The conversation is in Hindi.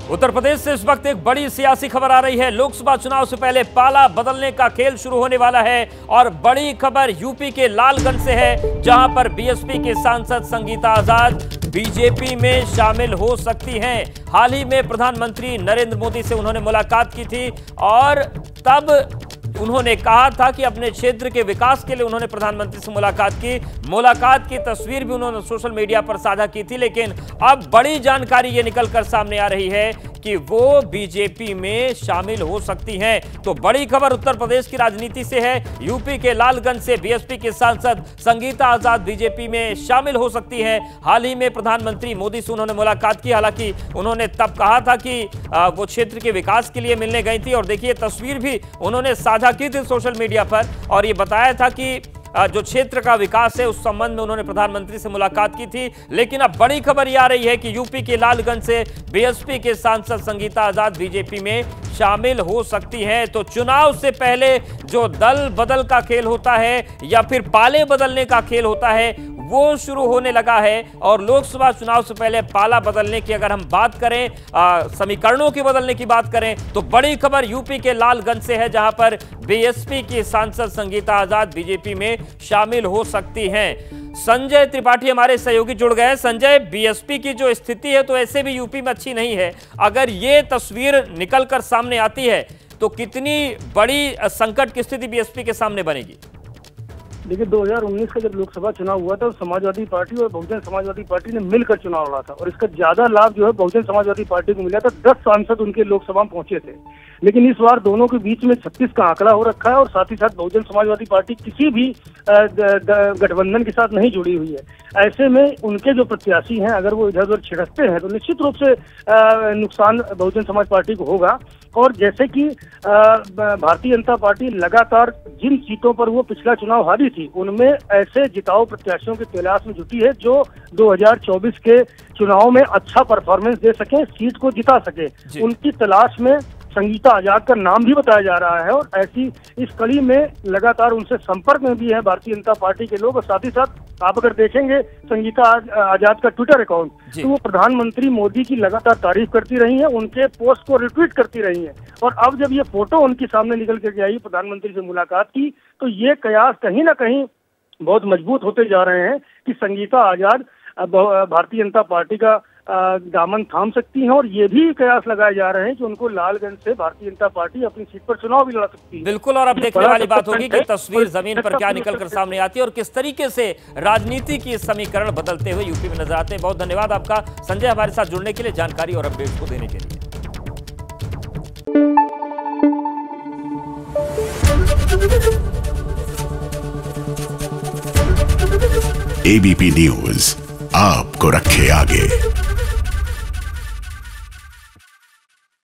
उत्तर प्रदेश से इस वक्त एक बड़ी सियासी खबर आ रही है। लोकसभा चुनाव से पहले पाला बदलने का खेल शुरू होने वाला है और बड़ी खबर यूपी के लालगंज से है, जहां पर बीएसपी के सांसद संगीता आजाद बीजेपी में शामिल हो सकती हैं। हाल ही में प्रधानमंत्री नरेंद्र मोदी से उन्होंने मुलाकात की थी और तब उन्होंने कहा था कि अपने क्षेत्र के विकास के लिए उन्होंने प्रधानमंत्री से मुलाकात की तस्वीर भी उन्होंने सोशल मीडिया पर साझा की थी। लेकिन अब बड़ी जानकारी ये निकलकर सामने आ रही है कि वो बीजेपी में शामिल हो सकती हैं। तो बड़ी खबर उत्तर प्रदेश की राजनीति से है। यूपी के लालगंज से बीएसपी के सांसद संगीता आजाद बीजेपी में शामिल हो सकती हैं। हाल ही में प्रधानमंत्री मोदी से उन्होंने मुलाकात की, हालांकि उन्होंने तब कहा था कि वो क्षेत्र के विकास के लिए मिलने गई थी और देखिए तस्वीर भी उन्होंने साझा की थी सोशल मीडिया पर और ये बताया था कि जो क्षेत्र का विकास है उस संबंध में उन्होंने प्रधानमंत्री से मुलाकात की थी। लेकिन अब बड़ी खबर यह आ रही है कि यूपी के लालगंज से बीएसपी के सांसद संगीता आजाद बीजेपी में शामिल हो सकती हैं। तो चुनाव से पहले जो दल बदल का खेल होता है या फिर पाले बदलने का खेल होता है वो शुरू होने लगा है और लोकसभा चुनाव से पहले पाला बदलने की अगर हम बात करें, समीकरणों की बदलने की बात करें, तो बड़ी खबर यूपी के लालगंज से है, जहां पर बीएसपी की सांसद संगीता आजाद बीजेपी में शामिल हो सकती हैं। संजय त्रिपाठी हमारे सहयोगी जुड़ गए। संजय, बीएसपी की जो स्थिति है तो ऐसे भी यूपी में अच्छी नहीं है, अगर ये तस्वीर निकलकर सामने आती है तो कितनी बड़ी संकट की स्थिति बीएसपी के सामने बनेगी? देखिए, 2019 का जब लोकसभा चुनाव हुआ था तो समाजवादी पार्टी और बहुजन समाजवादी पार्टी ने मिलकर चुनाव लड़ा था और इसका ज्यादा लाभ जो है बहुजन समाजवादी पार्टी को मिला था। 10 सांसद उनके लोकसभा में पहुंचे थे। लेकिन इस बार दोनों के बीच में 36 का आंकड़ा हो रखा है और साथ ही साथ बहुजन समाजवादी पार्टी किसी भी गठबंधन के साथ नहीं जुड़ी हुई है। ऐसे में उनके जो प्रत्याशी हैं अगर वो इधर उधर छिड़कते हैं तो निश्चित रूप से नुकसान बहुजन समाज पार्टी को होगा। और जैसे कि भारतीय जनता पार्टी लगातार जिन सीटों पर वो पिछला चुनाव हारी थी उनमें ऐसे जिताऊ प्रत्याशियों की तलाश में जुटी है जो 2024 के चुनाव में अच्छा परफॉर्मेंस दे सके, सीट को जिता सके। उनकी तलाश में संगीता आजाद का नाम भी बताया जा रहा है और ऐसी इस कड़ी में लगातार उनसे संपर्क में भी है भारतीय जनता पार्टी के लोग। और साथ ही साथ आप अगर देखेंगे संगीता आजाद का ट्विटर अकाउंट तो वो प्रधानमंत्री मोदी की लगातार तारीफ करती रही है, उनके पोस्ट को रिट्वीट करती रही है। और अब जब ये फोटो उनके सामने निकल के आई प्रधानमंत्री से मुलाकात की तो ये कयास कहीं ना कहीं बहुत मजबूत होते जा रहे हैं कि संगीता आजाद भारतीय जनता पार्टी का दामन थाम सकती हैं। और ये भी कयास लगाए जा रहे हैं कि उनको लालगंज से भारतीय जनता पार्टी अपनी सीट पर चुनाव भी लड़ा सकती है। बिल्कुल, और अब देखने वाली बात होगी कि तस्वीर जमीन पर क्या निकलकर सामने आती है और किस तरीके से राजनीति की समीकरण बदलते हुए यूपी में नजर आते हैं। बहुत धन्यवाद आपका संजय, हमारे साथ जुड़ने के लिए, जानकारी और अपडेट्स को देने के लिए। एबीपी न्यूज आपको रखे आगे।